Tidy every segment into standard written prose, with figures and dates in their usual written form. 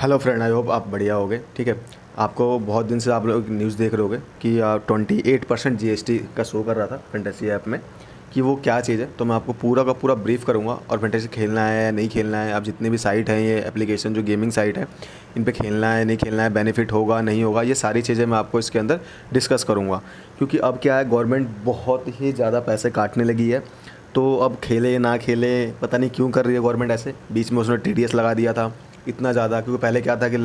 Hello friend, I hope आप बढ़िया होगे। ठीक है, आपको बहुत दिन से आप लोग न्यूज़ देख रहे होगे कि 28% जीएसटी का शो कर रहा था फैंटेसी ऐप में कि वो क्या चीज़ है। तो मैं आपको पूरा का पूरा ब्रीफ करूंगा और फैंटेसी खेलना है या नहीं खेलना है, आप जितने भी साइट हैं, ये एप्लीकेशन जो गेमिंग साइट है, इन पे खेलना है नहीं खेलना है, बेनिफिट होगा नहीं होगा, ये सारी चीज़ें मैं आपको इसके अंदर डिस्कस करूँगा। क्योंकि अब क्या है, गवर्नमेंट बहुत ही ज़्यादा पैसे काटने लगी है। तो अब खेले ना खेले पता नहीं क्यों कर रही है गवर्नमेंट ऐसे। बीच में उसने टीडीएस लगा दिया था इतना ज़्यादा, क्योंकि पहले क्या था कि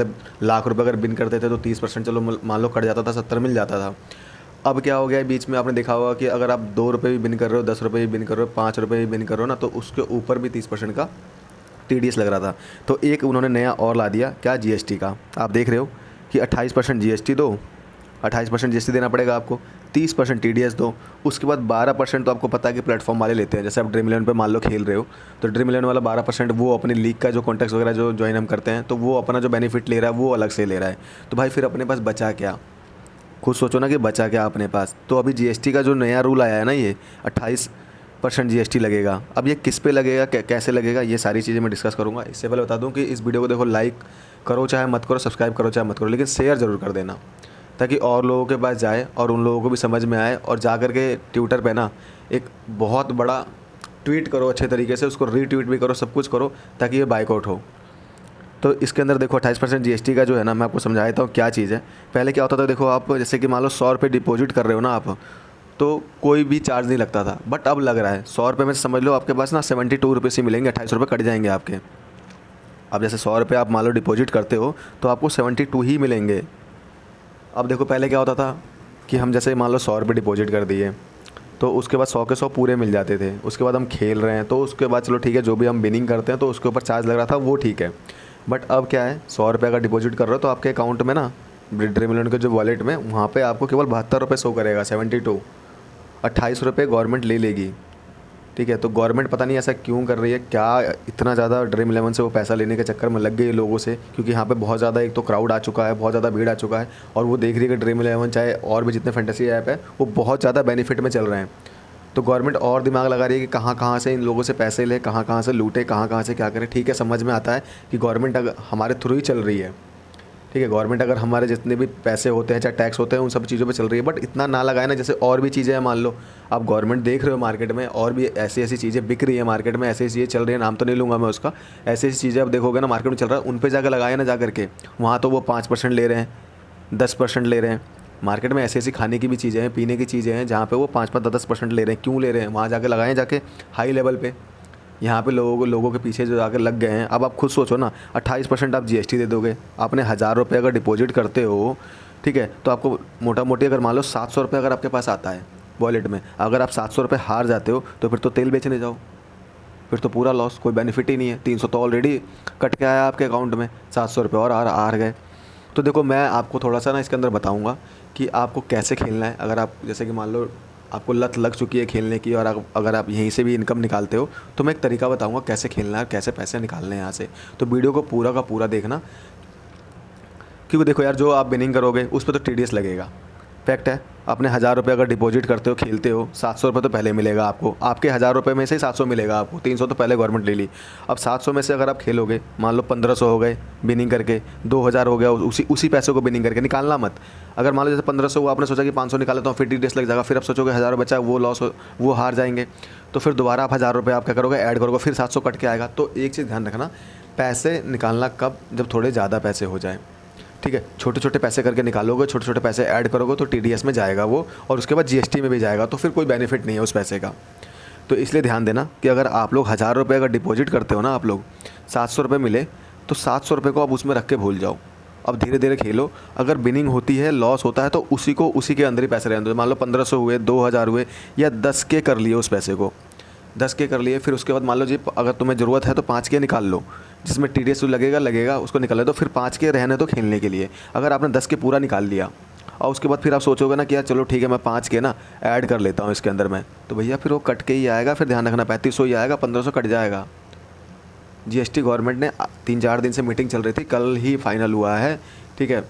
लाख रुपए अगर बिन करते थे तो 30% चलो मान लो कट जाता था, 70 मिल जाता था। अब क्या हो गया है, बीच में आपने देखा होगा कि अगर आप 2 रुपये भी बिन कर रहे हो, 10 रुपये भी बिन कर रहे हो, 5 रुपये भी बिन कर रहे हो ना, तो उसके ऊपर भी 30% का टीडीएस लग रहा था। तो एक उन्होंने नया और ला दिया, क्या, जीएसटी का। आप देख रहे हो कि 28% जीएसटी दो, 28% जीएसटी देना पड़ेगा आपको, 30% टीडीएस दो, उसके बाद 12% तो आपको पता है कि प्लेटफॉर्म वाले लेते हैं। जैसे आप ड्रीम इलेवन पे मान लो खेल रहे हो, तो ड्रीम इलेवन वाला 12% वो अपनी लीग का जो कॉन्टैक्ट्स वगैरह जो ज्वाइन हम करते हैं, तो वो अपना जो बेनिफिट ले रहा है वो अलग से ले रहा है। तो भाई फिर अपने पास बचा क्या? खुद सोचो ना कि बचा क्या अपने पास। तो अभी जीएसटी का जो नया रूल आया है ना, ये 28% जीएसटी लगेगा। अब ये किस पे लगेगा, कैसे लगेगा, ये सारी चीज़ें मैं डिस्कस करूँगा। इससे पहले बता दूँ कि इस वीडियो को देखो, लाइक करो चाहे मत करो, सब्सक्राइब करो चाहे मत करो, लेकिन शेयर ज़रूर कर देना, ताकि और लोगों के पास जाए और उन लोगों को भी समझ में आए। और जा कर के ट्विटर पे ना एक बहुत बड़ा ट्वीट करो अच्छे तरीके से, उसको रीट्वीट भी करो, सब कुछ करो, ताकि ये बाइकआउट हो। तो इसके अंदर देखो 28% जीएसटी का जो है ना, मैं आपको समझा देता हूँ क्या चीज़ है। पहले क्या होता था, देखो आप जैसे कि मान लो 100 रुपये डिपॉजिट कर रहे हो ना आप, तो कोई भी चार्ज नहीं लगता था। बट अब लग रहा है 100 रुपये में समझ लो आपके पास ना 72 रुपये से मिलेंगे, 28 रुपये कट जाएंगे आपके। अब जैसे 100 रुपये आप मान लो डिपॉजिट करते हो तो आपको 72 ही मिलेंगे। अब देखो पहले क्या होता था कि हम जैसे मान लो 100 रुपये डिपॉजिट कर दिए, तो उसके बाद 100 के 100 पूरे मिल जाते थे। उसके बाद हम खेल रहे हैं तो उसके बाद चलो ठीक है, जो भी हम विनिंग करते हैं तो उसके ऊपर चार्ज लग रहा था, वो ठीक है। बट अब क्या है, 100 रुपये का डिपॉजिट कर रहे हो तो आपके अकाउंट में ना, ड्रीम इलेवन के जो वॉलेट में, वहाँ पे आपको केवल 72 रुपये शो करेगा, 72। 28 रुपये गवर्नमेंट ले लेगी। ठीक है, तो गवर्नमेंट पता नहीं ऐसा क्यों कर रही है, क्या इतना ज़्यादा ड्रीम इलेवन से वो पैसा लेने के चक्कर में लग गई है लोगों से। क्योंकि यहाँ पे बहुत ज़्यादा एक तो क्राउड आ चुका है, बहुत ज़्यादा भीड़ आ चुका है, और वो देख रही है कि ड्रीम इलेवन चाहे और भी जितने फैंटेसी ऐप है वो बहुत ज़्यादा बेनिफिट में चल रहे हैं। तो गवर्नमेंट और दिमाग लगा रही है कि कहाँ कहाँ से इन लोगों से पैसे ले, कहाँ कहाँ से लूटे, कहाँ कहाँ से क्या करे। ठीक है, समझ में आता है कि गवर्नमेंट अगर हमारे थ्रू ही चल रही है। ठीक है, गवर्नमेंट अगर हमारे जितने भी पैसे होते हैं चाहे टैक्स होते हैं उन सब चीज़ों पे चल रही है, बट इतना ना लगाए ना। जैसे और भी चीज़ें हैं, मान लो आप गवर्नमेंट देख रहे हो मार्केट में और भी ऐसी ऐसी चीज़ें बिक रही है मार्केट में, ऐसी ऐसी चीज़ें चल रही है, नाम तो नहीं लूँगा मैं उसका। ऐसी ऐसी चीज़ें आप देखोगे ना मार्केट में चल रहा है, उन पर जाकर लगाए ना, जा करके वहाँ तो वो 5% ले रहे हैं, 10% ले रहे हैं। मार्केट में ऐसी ऐसी खाने की भी चीज़ें हैं, पीने की चीज़ें हैं, जहाँ पे वो 5-5 10% ले रहे हैं। क्यों ले रहे हैं? वहाँ जाके लगाएं, जाके हाई लेवल पे। यहाँ पे लोगों के पीछे जो आकर लग गए हैं। अब आप खुद सोचो ना, 28% आप जीएसटी दे दोगे। आपने 1000 रुपये अगर डिपॉजिट करते हो, ठीक है, तो आपको मोटा मोटी अगर मान लो 700 रुपये अगर आपके पास आता है वॉलेट में, अगर आप 700 रुपये हार जाते हो तो फिर तो तेल बेचने जाओ, फिर तो पूरा लॉस, कोई बेनिफिट ही नहीं है। 300 तो ऑलरेडी कट के आया आपके अकाउंट में, 700 रुपये और हार गए। तो देखो मैं आपको थोड़ा सा ना इसके अंदर बताऊँगा कि आपको कैसे खेलना है। अगर आप जैसे कि मान लो आपको लत लग चुकी है खेलने की, और अगर आप यहीं से भी इनकम निकालते हो, तो मैं एक तरीका बताऊंगा कैसे खेलना है, कैसे पैसे निकालने हैं यहाँ से। तो वीडियो को पूरा का पूरा देखना, क्योंकि देखो यार, जो आप विनिंग करोगे उस पर तो टीडीएस लगेगा, फैक्ट है। आपने 1000 रुपये अगर डिपॉजिट करते हो, खेलते हो, 700 रुपये तो पहले मिलेगा आपको। आपके 1000 रुपये में से ही 700 मिलेगा आपको, 300 तो पहले गवर्नमेंट ले ली। अब 700 में से अगर आप खेलोगे, मान लो 1500 हो गए विनिंग करके, 2000 हो गया, उसी पैसे को विनिंग करके निकालना मत। अगर मान लो जैसे 1500 हुआ, आपने सोचा कि 500 निकाले तो फिर टीडीएस लग जाएगा, फिर आप सोचोगे 1000 बचा, वो लॉस, वो हार जाएंगे। तो फिर दोबारा आप 1000 रुपये आप क्या करोगे, ऐड करोगे, फिर 700 कट के आएगा। तो एक चीज़ ध्यान रखना, पैसे निकालना कब, जब थोड़े ज़्यादा पैसे हो जाए। ठीक है, छोटे छोटे पैसे करके निकालोगे, छोटे छोटे पैसे ऐड करोगे तो टीडीएस में जाएगा वो, और उसके बाद जीएसटी में भी जाएगा, तो फिर कोई बेनिफिट नहीं है उस पैसे का। तो इसलिए ध्यान देना कि अगर आप लोग 1000 रुपये अगर डिपॉजिट करते हो ना, आप लोग 700 रुपये मिले तो 700 रुपये को आप उसमें रख के भूल जाओ। अब धीरे धीरे खेलो। अगर विनिंग होती है, लॉस होता है, तो उसी के अंदर ही पैसे रहने दो। मान लो 1500 हुए, 2000 हुए, या 10 के कर लिए उस पैसे को, 10 के कर लिए। फिर उसके बाद मान लो जी अगर तुम्हें ज़रूरत है तो 5 के निकाल लो, जिसमें टीडीएस लगेगा उसको निकाल दो। फिर 5 के रहने दो खेलने के लिए। अगर आपने 10 के पूरा निकाल लिया और उसके बाद फिर आप सोचोगे ना कि यार चलो ठीक है, मैं 5 के ना ऐड कर लेता हूँ इसके अंदर में, तो भैया फिर वो कट के ही आएगा। फिर ध्यान रखना 3500 ही आएगा, 1500 कट जाएगा। जीएसटी गवर्नमेंट ने 3-4 दिन से मीटिंग चल रही थी, कल ही फाइनल हुआ है। ठीक है,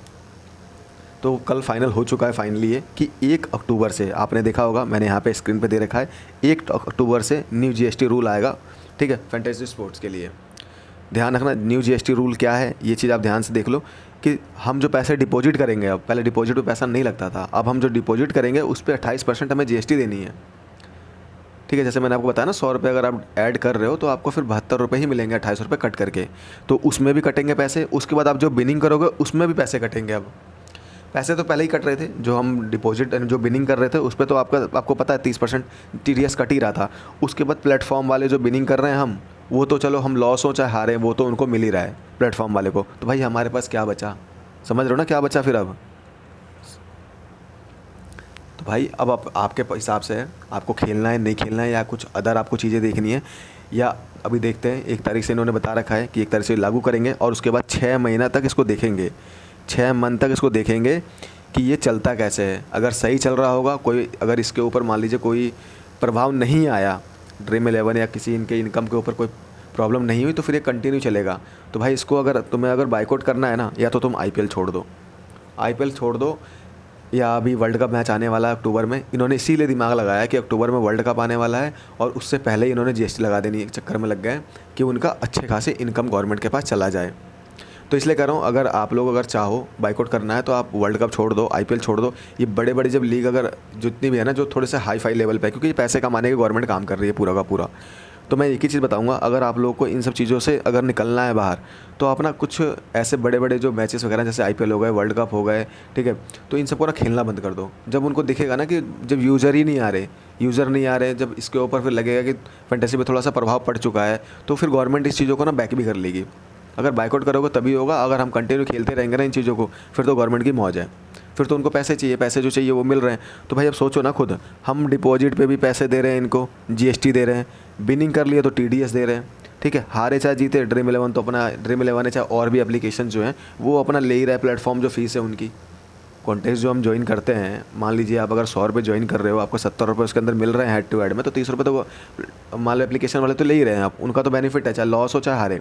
तो कल फाइनल हो चुका है फाइनली ये कि 1 अक्टूबर से, आपने देखा होगा मैंने यहाँ पे स्क्रीन पे दे रखा है, 1 अक्टूबर से न्यू जीएसटी रूल आएगा। ठीक है, फैंटेसी स्पोर्ट्स के लिए। ध्यान रखना न्यू जीएसटी रूल क्या है, ये चीज़ आप ध्यान से देख लो कि हम जो पैसे डिपॉजिट करेंगे, अब पहले डिपॉजिट में पैसा नहीं लगता था, अब हम जो डिपॉजिट करेंगे उस पर 28% हमें जीएसटी देनी है। ठीक है, जैसे मैंने आपको बताया ना 100 रुपये अगर आप ऐड कर रहे हो तो आपको फिर 72 रुपये ही मिलेंगे 28 रुपये कट करके, तो उसमें भी कटेंगे पैसे। उसके बाद आप जो बिनिंग करोगे उसमें भी पैसे कटेंगे। अब पैसे तो पहले ही कट रहे थे, जो हम डिपॉजिट जो बिनिंग कर रहे थे उस पर तो आपको पता है 30% टीडीएस कट ही रहा था। उसके बाद प्लेटफॉर्म वाले जो बिनिंग कर रहे हैं हम, वो तो चलो हम लॉस हो चाहे हारे वो तो उनको मिल ही रहा है प्लेटफॉर्म वाले को, तो भाई हमारे पास क्या बचा, समझ रहे हो ना क्या बचा फिर अब। तो भाई अब आप आपके हिसाब से है, आपको खेलना है नहीं खेलना है, या कुछ अदर आपको चीज़ें देखनी है, या अभी देखते हैं 1 तारीख से इन्होंने बता रखा है कि 1 तारीख से लागू करेंगे और उसके बाद 6 महीना तक इसको देखेंगे, 6 मंथ तक इसको देखेंगे कि ये चलता कैसे है। अगर सही चल रहा होगा, कोई अगर इसके ऊपर मान लीजिए कोई प्रभाव नहीं आया, ड्रीम 11 या किसी इनके इनकम के ऊपर कोई प्रॉब्लम नहीं हुई, तो फिर ये कंटिन्यू चलेगा। तो भाई इसको अगर तुम्हें अगर बाइकआउट करना है ना, या तो तुम आईपीएल छोड़ दो, आईपीएल छोड़ दो, या अभी वर्ल्ड कप मैच आने वाला है अक्टूबर में, इन्होंने इसीलिए दिमाग लगाया कि अक्टूबर में वर्ल्ड कप आने वाला है और उससे पहले ही इन्होंने जीएसटी लगा देनी, एक चक्कर में लग गए कि उनका अच्छे खासे इनकम गवर्नमेंट के पास चला जाए। तो इसलिए कह रहा हूँ, अगर आप लोग अगर चाहो बाइकआउट करना है तो आप वर्ल्ड कप छोड़ दो, आईपीएल छोड़ दो, ये बड़े बड़े जब लीग अगर जितनी भी है ना जो थोड़े से हाई फाई लेवल पे है, क्योंकि ये पैसे कमाने के गवर्नमेंट काम कर रही है पूरा का पूरा। तो मैं एक ही चीज़ बताऊंगा, अगर आप लोगों को इन सब चीज़ों से अगर निकलना है बाहर, तो आप ना कुछ ऐसे बड़े बड़े जो मैचेस वगैरह जैसे आईपीएल हो गए, वर्ल्ड कप हो गए, ठीक है, तो इन सबको ना खेलना बंद कर दो। जब उनको दिखेगा ना कि जब यूज़र ही नहीं आ रहे, जब इसके ऊपर फिर लगेगा कि फैंटेसी पे थोड़ा सा प्रभाव पड़ चुका है, तो फिर गवर्नमेंट इस चीज़ों को ना बैक भी कर लेगी। अगर बाइकआउट करोगे तभी होगा, अगर हम कंटिन्यू खेलते रहेंगे ना इन चीज़ों को, फिर तो गवर्नमेंट की मौज है, फिर तो उनको पैसे चाहिए, पैसे जो चाहिए वो मिल रहे हैं। तो भाई अब सोचो ना खुद, हम डिपॉजिट पे भी पैसे दे रहे हैं इनको, जीएसटी दे रहे हैं, बिनिंग कर लिए तो टीडीएस दे रहे हैं, ठीक है, हारे चाहे जीते ड्रीम 11 तो अपना ड्रीम 11 है, चाहे और भी एप्लीकेशन जो हैं वो अपना ले ही रहा है, प्लेटफॉर्म जो फीस है उनकी। कॉन्टेस्ट जो हम ज्वाइन करते हैं, मान लीजिए आप अगर 100 रुपये ज्वाइन कर रहे हो, आपको 70 रुपये उसके अंदर मिल रहे हैं हेड टू हेड में, तो 30 रुपये तो वो मान लो एप्लीकेशन वाले तो ले ही रहे हैं, आप उनका तो बेनिफिट है, चाहे लॉस हो चाहे हारे,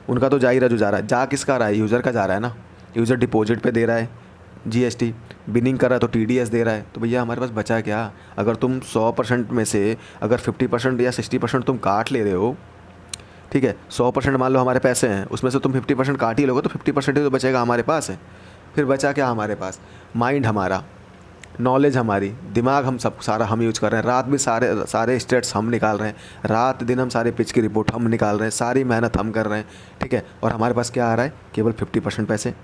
उनका तो जा ही रहा जो जा रहा है। जा किसका रहा है, यूज़र का जा रहा है ना, यूज़र डिपॉजिट पे दे रहा है जीएसटी, बिनिंग कर रहा है तो टीडीएस दे रहा है। तो भैया हमारे पास बचा क्या, अगर तुम 100% में से अगर 50% या 60% तुम काट ले रहे हो, ठीक है, 100% मान लो हमारे पैसे हैं, उसमें से तुम 50% काट ही लोगे तो 50% ही तो बचेगा हमारे पास है। फिर बचा क्या हमारे पास, माइंड हमारा, नॉलेज हमारी, दिमाग हम सब सारा हम यूज़ कर रहे हैं, रात भी सारे स्टेट्स हम निकाल रहे हैं, रात दिन हम सारे पिच की रिपोर्ट हम निकाल रहे हैं, सारी मेहनत हम कर रहे हैं, ठीक है, और हमारे पास क्या आ रहा है, केवल 50% पैसे।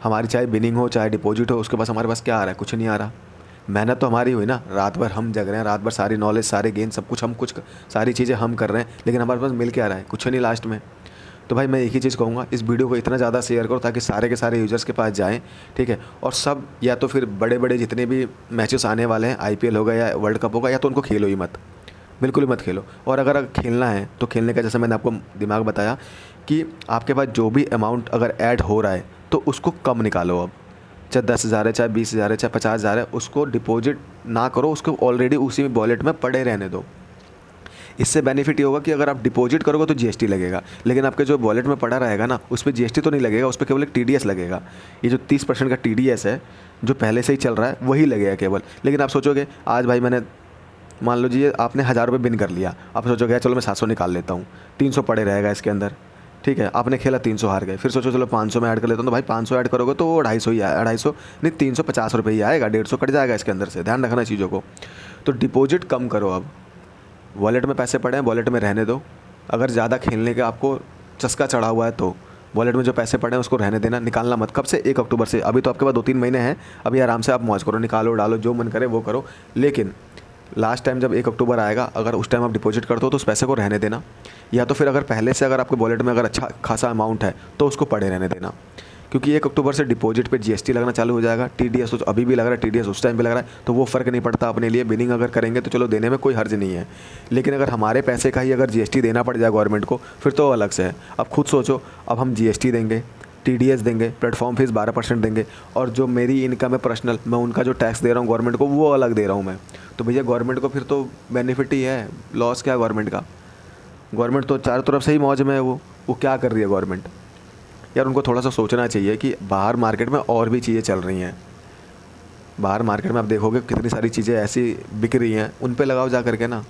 हमारी चाहे बिनिंग हो चाहे डिपॉजिट हो, उसके पास हमारे पास क्या आ रहा है, कुछ नहीं आ रहा। मेहनत तो हमारी हुई ना, रात भर हम जग रहे हैं, रात भर सारी नॉलेज सारे गेन सब कुछ हम कुछ सारी चीज़ें हम कर रहे हैं, लेकिन हमारे पास मिल क्या रहा है, कुछ नहीं लास्ट में। तो भाई मैं एक ही चीज़ कहूँगा, इस वीडियो को इतना ज़्यादा शेयर करो ताकि सारे के सारे यूज़र्स के पास जाएँ, ठीक है, और सब या तो फिर बड़े बड़े जितने भी मैचेस आने वाले हैं, आईपीएल होगा या वर्ल्ड कप होगा, या तो उनको खेलो ही मत, बिल्कुल ही मत खेलो। और अगर खेलना है तो खेलने का जैसे मैंने आपको दिमाग बताया कि आपके पास जो भी अमाउंट अगर ऐड हो रहा है तो उसको कम निकालो। अब चाहे 10,000 है, चाहे 20,000 है, चाहे 50,000 है, उसको डिपॉजिट ना करो, उसको ऑलरेडी उसी वॉलेट में पड़े रहने दो। इससे बेनिफिट ये होगा कि अगर आप डिपॉजिट करोगे तो जीएसटी लगेगा, लेकिन आपके जो वॉलेट में पड़ा रहेगा ना उस पर जीएसटी तो नहीं लगेगा, उस पर केवल एक टीडीएस लगेगा। ये जो 30% का टीडीएस है जो पहले से ही चल रहा है वही लगेगा केवल। लेकिन आप सोचोगे आज भाई मैंने मान लो जी आपने 1,000 रुपये बिन कर लिया, आप सोचोगे चलो मैं 700 निकाल लेता हूँ, 300 पड़े रहेगा इसके अंदर, ठीक है, आपने खेला 300 हार गए, फिर सोचो चलो 500 में ऐड कर लेता हूँ, तो भाई 500 ऐड करोगे तो वो 250 ही आएगा, 250 नहीं 350 रुपये ही आएगा, 150 कट जाएगा इसके अंदर से। ध्यान रखना चीज़ों को। तो डिपॉजिट कम करो, अब वॉलेट में पैसे पड़े हैं वॉलेट में रहने दो। अगर ज़्यादा खेलने का आपको चस्का चढ़ा हुआ है तो वॉलेट में जो पैसे पड़े हैं उसको रहने देना, निकालना मत। कब से, 1 अक्टूबर से। अभी तो आपके पास 2-3 महीने हैं, अभी आराम से आप मौज करो, निकालो डालो जो मन करे वो करो, लेकिन लास्ट टाइम जब 1 अक्टूबर आएगा अगर उस टाइम आप डिपॉजिट करते हो तो उस पैसे को रहने देना, या तो फिर अगर पहले से अगर आपके वॉलेट में अगर अच्छा खासा अमाउंट है तो उसको पड़े रहने देना, क्योंकि 1 अक्टूबर से डिपॉजिट पे जीएसटी लगना चालू हो जाएगा। टीडीएस तो अभी भी लग रहा है, टीडीएस उस टाइम भी लग रहा है, तो वो फ़र्क नहीं पड़ता अपने लिए। बिनिंग अगर करेंगे तो चलो देने में कोई हर्ज नहीं है, लेकिन अगर हमारे पैसे का ही अगर जीएसटी देना पड़ जाए गवर्नमेंट को फिर तो अलग से है। अब खुद सोचो, अब हम जीएसटी देंगे, टीडीएस देंगे, प्लेटफॉर्म फीस 12% देंगे, और जो मेरी इनकम है पर्सनल, मैं उनका जो टैक्स दे रहा हूँ गवर्नमेंट को वो अलग दे रहा हूँ मैं। तो भैया गवर्नमेंट को फिर तो बेनिफिट ही है, लॉस क्या है गवर्नमेंट का। गवर्नमेंट तो चारों तरफ से ही मौज में है, वो क्या कर रही है गवर्नमेंट। यार उनको थोड़ा सा सोचना चाहिए कि बाहर मार्केट में और भी चीज़ें चल रही हैं, बाहर मार्केट में आप देखोगे कितनी सारी चीज़ें ऐसी बिक रही हैं, उन पे लगाओ जा करके ना।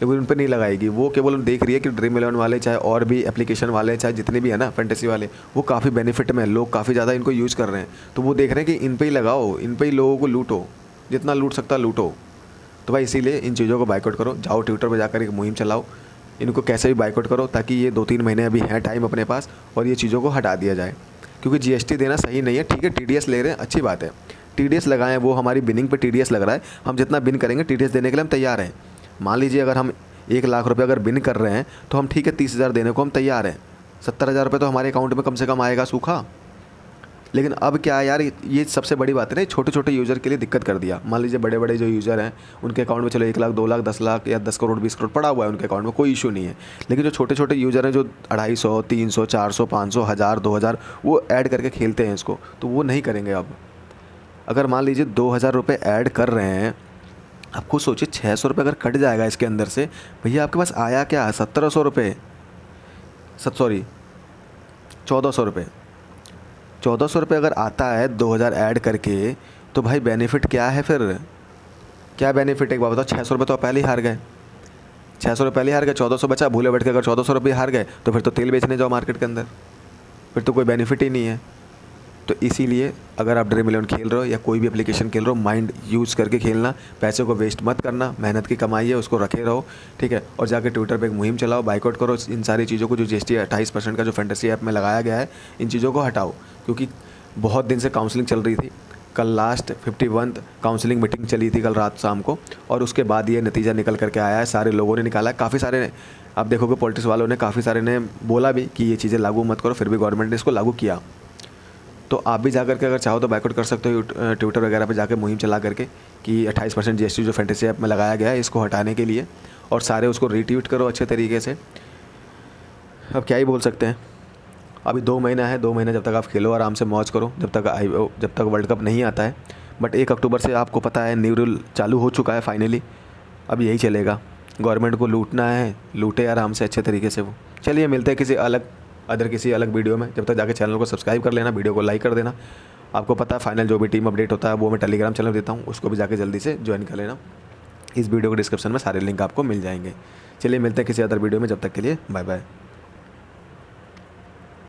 लेकिन उन पर नहीं लगाएगी। वो केवल देख रही है कि ड्रीम इलेवन वाले चाहे और भी एप्लीकेशन वाले चाहे जितने भी है ना फैंटेसी वाले, वो काफ़ी बेनिफिट में, लोग काफ़ी ज़्यादा इनको यूज़ कर रहे हैं, तो वो देख रहे हैं कि इन पे ही लगाओ, इन पे ही लोगों को लूटो, जितना लूट सकता लूटो। तो भाई इसीलिए इन चीज़ों को बाइकआउट करो, जाओ ट्विटर पर जाकर एक मुहिम चलाओ, इनको कैसे भी बाइकआउट करो, ताकि ये 2-3 महीने अभी हैं टाइम अपने पास, और ये चीज़ों को हटा दिया जाए। क्योंकि जीएसटी देना सही नहीं है। ठीक है, टीडीएस ले रहे हैं, अच्छी बात है, टीडीएस लगाएं, वो हमारी बिनिंग पे टीडीएस लग रहा है, हम जितना बिन करेंगे टीडीएस देने के लिए हम तैयार हैं। मान लीजिए अगर हम 1 लाख रुपये अगर बिन कर रहे हैं तो हम ठीक है 30,000 देने को हम तैयार हैं, 70,000 रुपये तो हमारे अकाउंट में कम से कम आएगा सूखा। लेकिन अब क्या है यार, ये सबसे बड़ी बात है ना, छोटे छोटे यूज़र के लिए दिक्कत कर दिया। मान लीजिए बड़े बड़े जो यूज़र हैं उनके अकाउंट में चलो 1 लाख 2 लाख 10 लाख या 10 करोड़ 20 करोड़ पड़ा हुआ है उनके अकाउंट में, कोई इशू नहीं है। लेकिन जो छोटे छोटे यूज़र हैं जो 250 300 400 500 1000 2000 वो ऐड करके खेलते हैं इसको, तो वो नहीं करेंगे अब। अगर मान लीजिए 2000 रुपये ऐड कर रहे हैं, आप खुद सोचिए 600 रुपये अगर कट जाएगा इसके अंदर से, भैया आपके पास आया क्या, 1700 रुपये, सॉरी 1400 रुपये, 1400 रुपये अगर आता है 2000 ऐड करके, तो भाई बेनिफिट क्या है फिर, क्या बेनिफिट है एक बात बताओ। 600 रुपये तो आप पहले ही हार गए, 600 रुपये पहले ही हार गए, 1400 बचा, भूले बैठ के अगर 1400 रुपये हार गए तो फिर तो तेल बेचने जाओ मार्केट के अंदर, फिर तो कोई बेनिफिट ही नहीं है। तो इसीलिए अगर आप ड्रीम इलेवन खेल रहे हो या कोई भी एप्लीकेशन खेल रहे हो, माइंड यूज़ करके खेलना, पैसे को वेस्ट मत करना, मेहनत की कमाई है उसको रखे रहो, ठीक है। और जाकर ट्विटर पे एक मुहिम चलाओ, बाइकआउट करो इन सारी चीज़ों को, जो जीएसटी 28% का जो फैंटेसी ऐप में लगाया गया है, इन चीज़ों को हटाओ। क्योंकि बहुत दिन से काउंसलिंग चल रही थी, कल लास्ट 51th काउंसलिंग मीटिंग चली थी कल रात शाम को, और उसके बाद ये नतीजा निकल करके आया है, सारे लोगों ने निकाला है, काफ़ी सारे ने, आप देखोगे पॉलिटिक्स वालों ने, काफ़ी सारे ने बोला भी कि ये चीज़ें लागू मत करो, फिर भी गवर्नमेंट ने इसको लागू किया। तो आप भी जाकर के अगर चाहो तो बाइकआउट कर सकते हो ट्विटर वगैरह पे जाकर मुहिम चला करके कि 28% जीएसटी जो फैंटेसी ऐप में लगाया गया है इसको हटाने के लिए, और सारे उसको रीट्वीट करो अच्छे तरीके से। अब क्या ही बोल सकते हैं, अभी 2 महीना है, 2 महीने जब तक आप खेलो, आराम से मौज करो, जब तक वर्ल्ड कप नहीं आता है। बट 1 अक्टूबर से आपको पता है न्यू रूल चालू हो चुका है फाइनली, अब यही चलेगा, गवर्नमेंट को लूटना है, लूटे आराम से अच्छे तरीके से वो। चलिए मिलते हैं किसी अलग वीडियो में, जब तक जाके चैनल को सब्सक्राइब कर लेना, वीडियो को लाइक कर देना। आपको पता है फाइनल जो भी टीम अपडेट होता है वो मैं टेलीग्राम चैनल देता हूँ, उसको भी जाके जल्दी से ज्वाइन कर लेना। इस वीडियो के डिस्क्रिप्शन में सारे लिंक आपको मिल जाएंगे। चलिए मिलते हैं किसी अदर वीडियो में, जब तक के लिए बाय बाय।